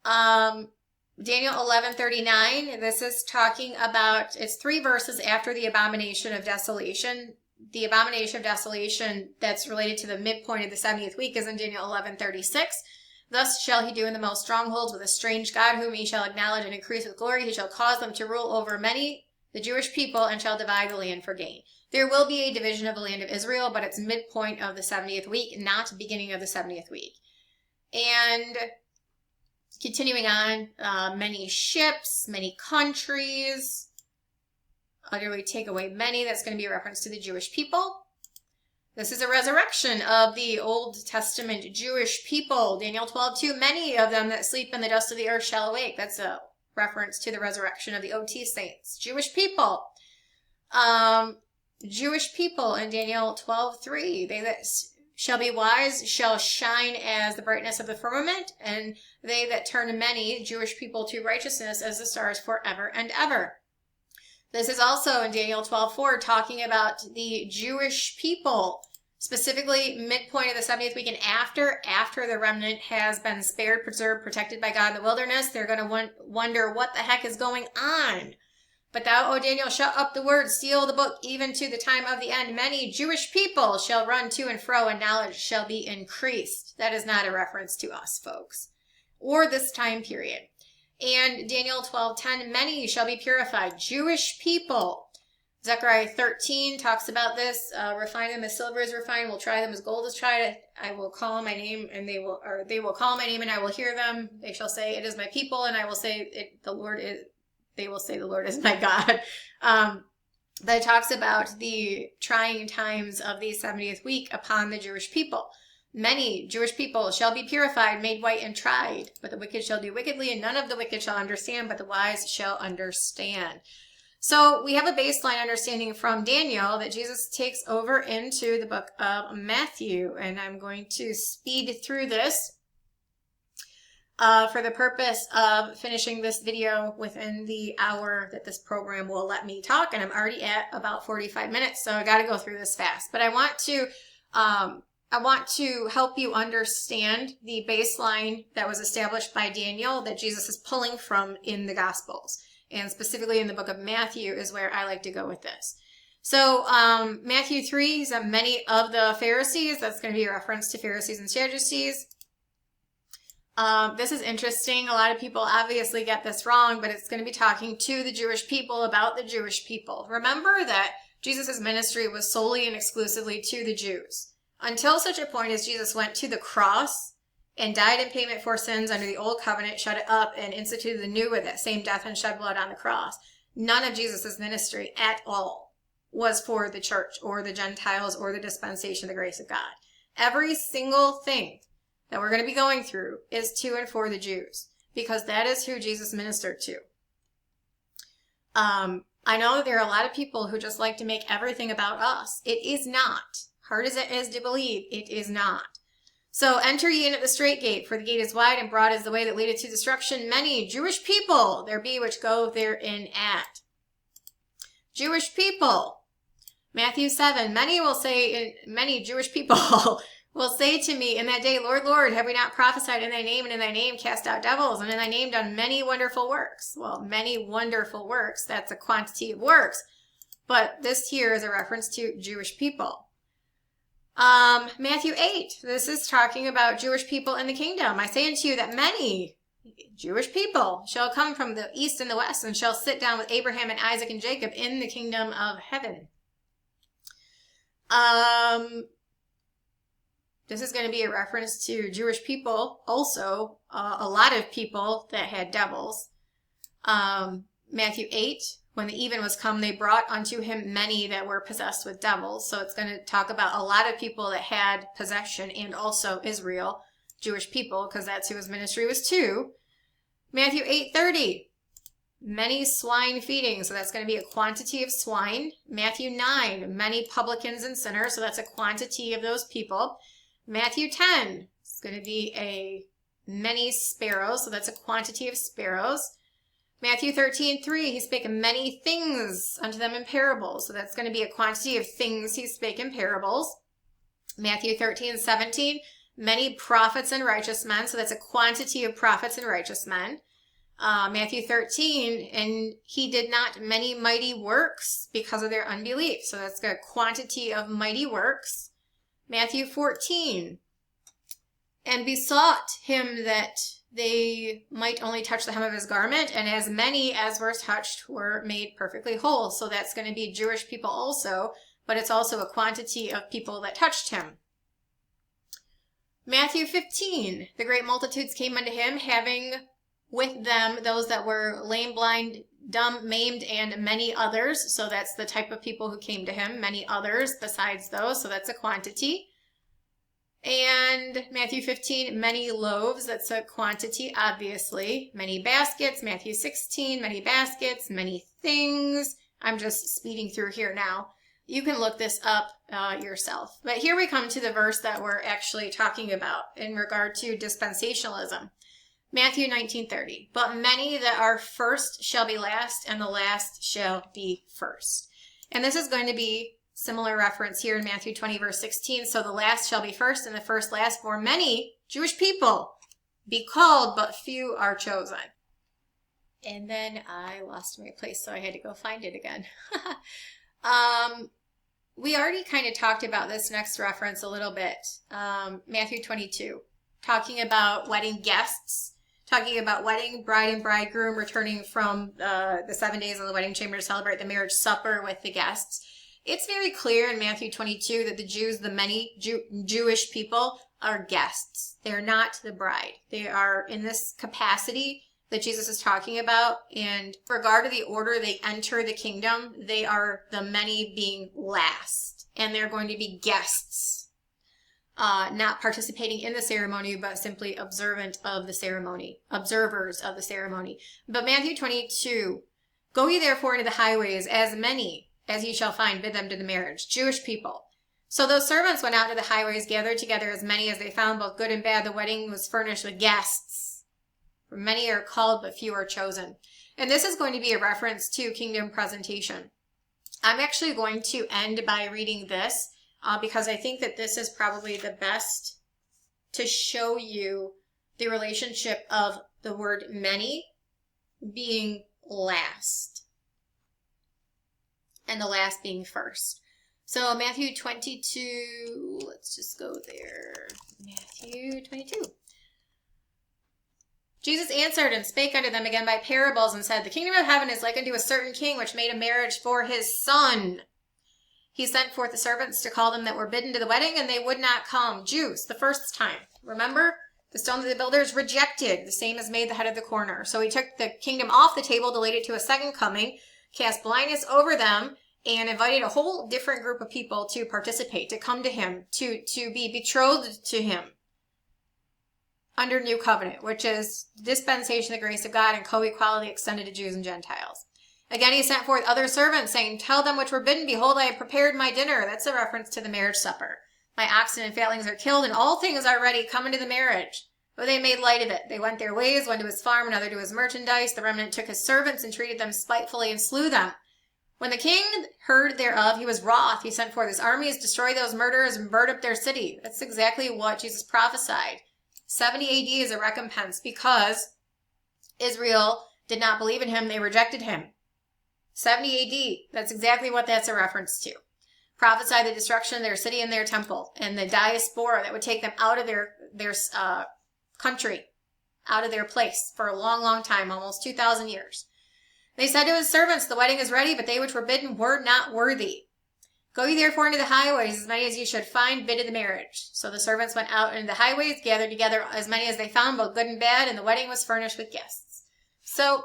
Daniel 11:39, this is talking about, it's 3 verses after the abomination of desolation. The abomination of desolation that's related to the midpoint of the 70th week is in Daniel 11:36. Thus shall he do in the most strongholds with a strange God, whom he shall acknowledge and increase with glory. He shall cause them to rule over many, the Jewish people, and shall divide the land for gain. There will be a division of the land of Israel, but it's midpoint of the 70th week, not beginning of the 70th week. And continuing on, many ships, many countries. Utterly take away many, that's going to be a reference to the Jewish people. This is a resurrection of the Old Testament Jewish people. Daniel 12:2, many of them that sleep in the dust of the earth shall awake. That's a reference to the resurrection of the OT saints. Jewish people. Jewish people in Daniel 12:3, they that shall be wise shall shine as the brightness of the firmament, and they that turn many Jewish people to righteousness as the stars forever and ever. This is also in Daniel 12:4 talking about the Jewish people, specifically midpoint of the 70th week and after the remnant has been spared, preserved, protected by God in the wilderness. They're going to wonder what the heck is going on. But thou, O Daniel, shut up the word, seal the book, even to the time of the end. Many Jewish people shall run to and fro, and knowledge shall be increased. That is not a reference to us, folks, or this time period. And Daniel 12:10, many shall be purified. Jewish people. Zechariah 13 talks about this. Refine them as silver is refined. We'll try them as gold is tried. I will call my name, and they will call my name, and I will hear them. They shall say, it is my people, and I will say, they will say, the Lord is my God. That talks about the trying times of the 70th week upon the Jewish people. Many Jewish people shall be purified, made white, and tried. But the wicked shall do wickedly, and none of the wicked shall understand, but the wise shall understand. So we have a baseline understanding from Daniel that Jesus takes over into the book of Matthew. And I'm going to speed through this. For the purpose of finishing this video within the hour that this program will let me talk, and I'm already at about 45 minutes, so I got to go through this fast. But I want to help you understand the baseline that was established by Daniel that Jesus is pulling from in the Gospels, and specifically in the book of Matthew is where I like to go with this. So Matthew 3 is many of the Pharisees. That's going to be a reference to Pharisees and Sadducees. This is interesting. A lot of people obviously get this wrong, but it's going to be talking to the Jewish people about the Jewish people. Remember that Jesus' ministry was solely and exclusively to the Jews. Until such a point as Jesus went to the cross and died in payment for sins under the old covenant, shut it up, and instituted the new with that same death and shed blood on the cross. None of Jesus' ministry at all was for the church or the Gentiles or the dispensation of the grace of God. Every single thing that we're going to be going through is to and for the Jews, because that is who Jesus ministered to. I know that there are a lot of people who just like to make everything about us. It is not. Hard as it is to believe, it is not. So enter ye in at the strait gate, for the gate is wide and broad is the way that leadeth to destruction. Many Jewish people there be which go therein at. Jewish people. Matthew 7, many Jewish people will say to me in that day, Lord, Lord, have we not prophesied in thy name, and in thy name cast out devils, and in thy name done many wonderful works? Well, many wonderful works, that's a quantity of works. But this here is a reference to Jewish people. Matthew 8, this is talking about Jewish people in the kingdom. I say unto you that many Jewish people shall come from the east and the west, and shall sit down with Abraham and Isaac and Jacob in the kingdom of heaven. This is going to be a reference to Jewish people, also a lot of people that had devils. Matthew 8, when the even was come, they brought unto him many that were possessed with devils. So it's going to talk about a lot of people that had possession, and also Israel, Jewish people, because that's who his ministry was to. Matthew 8:30, many swine feeding, so that's going to be a quantity of swine. Matthew 9, many publicans and sinners, so that's a quantity of those people. Matthew 10, it's going to be a many sparrows, so that's a quantity of sparrows. Matthew 13:3, he spake many things unto them in parables, so that's going to be a quantity of things he spake in parables. Matthew 13:17, many prophets and righteous men, so that's a quantity of prophets and righteous men. Matthew 13, and he did not many mighty works because of their unbelief, so that's a quantity of mighty works. Matthew 14, and besought him that they might only touch the hem of his garment, and as many as were touched were made perfectly whole. So that's going to be Jewish people also, but it's also a quantity of people that touched him. Matthew 15, the great multitudes came unto him, having with them those that were lame, blind, dumb, maimed, and many others. So that's the type of people who came to him, many others besides those, so that's a quantity. And Matthew 15, many loaves, that's a quantity, obviously. Many baskets, Matthew 16, many baskets, many things. I'm just speeding through here now. You can look this up yourself. But here we come to the verse that we're actually talking about in regard to dispensationalism. Matthew 19:30, but many that are first shall be last, and the last shall be first. And this is going to be similar reference here in Matthew 20, verse 16. So the last shall be first, and the first last. For many Jewish people be called, but few are chosen. And then I lost my place, so I had to go find it again. We already kind of talked about this next reference a little bit. Matthew 22, talking about wedding guests, talking about wedding bride and bridegroom returning from the 7 days in the wedding chamber to celebrate the marriage supper with the guests. It's very clear in Matthew 22 that the Jews, the many Jewish people, are guests. They're not the bride. They are in this capacity that Jesus is talking about. And in regard to the order they enter the kingdom, they are the many being last. And they're going to be guests, not participating in the ceremony, but simply observant of the ceremony, observers of the ceremony. But Matthew 22, go ye therefore into the highways, as many as ye shall find, bid them to the marriage. Jewish people. So those servants went out to the highways, gathered together as many as they found, both good and bad. The wedding was furnished with guests. For many are called, but few are chosen. And this is going to be a reference to kingdom presentation. I'm actually going to end by reading this because I think that this is probably the best to show you the relationship of the word many being last and the last being first. So Matthew 22, let's just go there. Matthew 22. Jesus answered and spake unto them again by parables and said, The kingdom of heaven is like unto a certain king which made a marriage for his son. He sent forth the servants to call them that were bidden to the wedding, and they would not come. Jews, the first time. Remember? The stone that the builders rejected, the same as made the head of the corner. So he took the kingdom off the table, delayed it to a second coming, cast blindness over them, and invited a whole different group of people to participate, to come to him, to be betrothed to him under new covenant, which is dispensation of the grace of God and co-equality extended to Jews and Gentiles. Again, he sent forth other servants, saying, Tell them which were bidden, behold, I have prepared my dinner. That's a reference to the marriage supper. My oxen and fatlings are killed, and all things are ready. Come into the marriage. But they made light of it. They went their ways, one to his farm, another to his merchandise. The remnant took his servants and treated them spitefully and slew them. When the king heard thereof, he was wroth. He sent forth his armies, destroyed those murderers, and burned up their city. That's exactly what Jesus prophesied. 70 AD is a recompense because Israel did not believe in him. They rejected him. 70 AD, that's exactly what that's a reference to. Prophesied the destruction of their city and their temple and the diaspora that would take them out of their country, out of their place for a long, long time, almost 2,000 years. They said to his servants, The wedding is ready, but they which were bidden were not worthy. Go ye therefore into the highways, as many as ye should find, bid to the marriage. So the servants went out into the highways, gathered together as many as they found, both good and bad, and the wedding was furnished with guests. So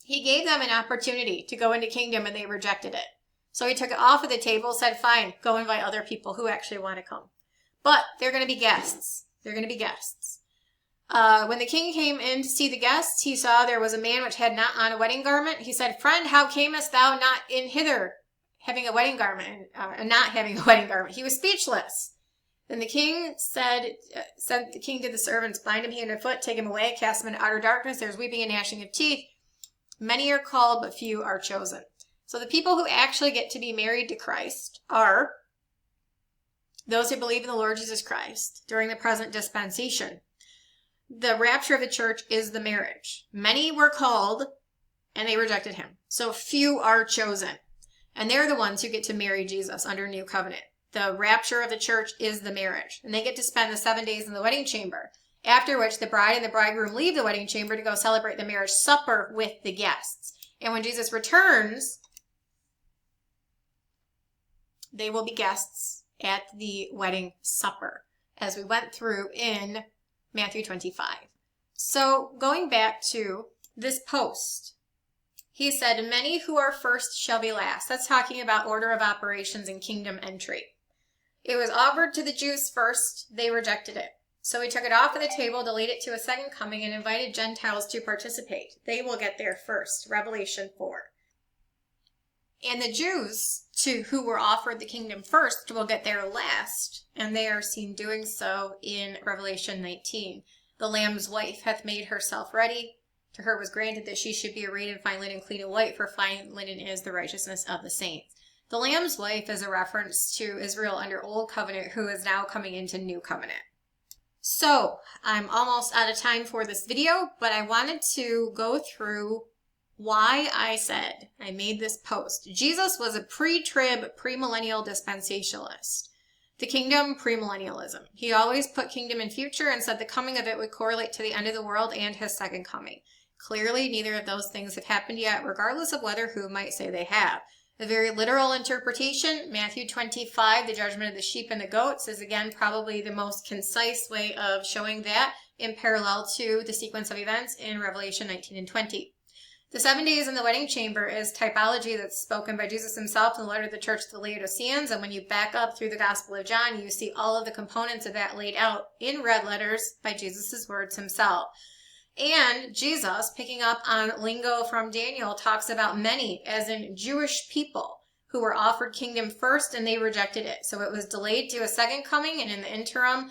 he gave them an opportunity to go into kingdom, and they rejected it. So he took it off of the table, said, Fine, go invite other people who actually want to come. But they're going to be guests. They're going to be guests. When the king came in to see the guests, he saw there was a man which had not on a wedding garment. He said, Friend, how camest thou not in hither, having a wedding garment, and not having a wedding garment? He was speechless. Then the king sent the king to the servants, Bind him hand and foot, take him away, cast him into outer darkness. There's weeping and gnashing of teeth. Many are called, but few are chosen. So the people who actually get to be married to Christ are those who believe in the Lord Jesus Christ during the present dispensation. The rapture of the church is the marriage. Many were called, and they rejected him. So few are chosen. And they're the ones who get to marry Jesus under new covenant. The rapture of the church is the marriage. And they get to spend the 7 days in the wedding chamber, after which the bride and the bridegroom leave the wedding chamber to go celebrate the marriage supper with the guests. And when Jesus returns, they will be guests at the wedding supper, as we went through in Matthew 25. So going back to this post, he said, Many who are first shall be last. That's talking about order of operations and kingdom entry. It was offered to the Jews first. They rejected it. So he took it off of the table, delayed it to a second coming, and invited Gentiles to participate. They will get there first. Revelation 4. And the Jews, who were offered the kingdom first, will get there last. And they are seen doing so in Revelation 19. The Lamb's wife hath made herself ready. To her was granted that she should be arrayed in fine linen, clean and white, for fine linen is the righteousness of the saints. The Lamb's wife is a reference to Israel under Old Covenant, who is now coming into New Covenant. So, I'm almost out of time for this video, but I wanted to go through why I made this post. Jesus was a pre-trib, premillennial dispensationalist. The kingdom, premillennialism. He always put kingdom in future and said the coming of it would correlate to the end of the world and his second coming. Clearly, neither of those things have happened yet, regardless of whether who might say they have. A very literal interpretation, Matthew 25, the judgment of the sheep and the goats, is again probably the most concise way of showing that in parallel to the sequence of events in Revelation 19 and 20. The 7 days in the wedding chamber is typology that's spoken by Jesus himself in the letter of the church to the Laodiceans, and when you back up through the Gospel of John, you see all of the components of that laid out in red letters by Jesus' words himself. And Jesus, picking up on lingo from Daniel, talks about many, as in Jewish people, who were offered kingdom first and they rejected it. So it was delayed to a second coming, and in the interim,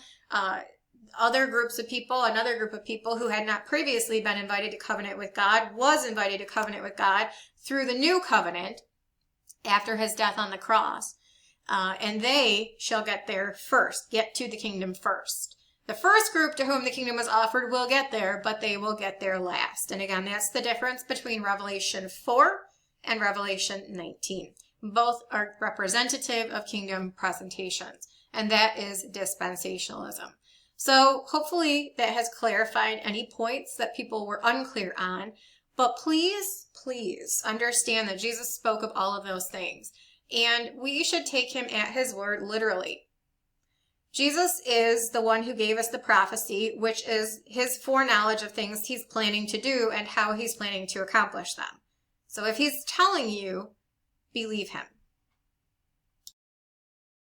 other groups of people, another group of people who had not previously been invited to covenant with God, was invited to covenant with God through the new covenant after his death on the cross. And they shall get there first, get to the kingdom first. The first group to whom the kingdom was offered will get there, but they will get there last. And again, that's the difference between Revelation 4 and Revelation 19. Both are representative of kingdom presentations, and that is dispensationalism. So hopefully that has clarified any points that people were unclear on. But please, please understand that Jesus spoke of all of those things, and we should take him at his word literally. Jesus is the one who gave us the prophecy, which is his foreknowledge of things he's planning to do and how he's planning to accomplish them. So if he's telling you, believe him.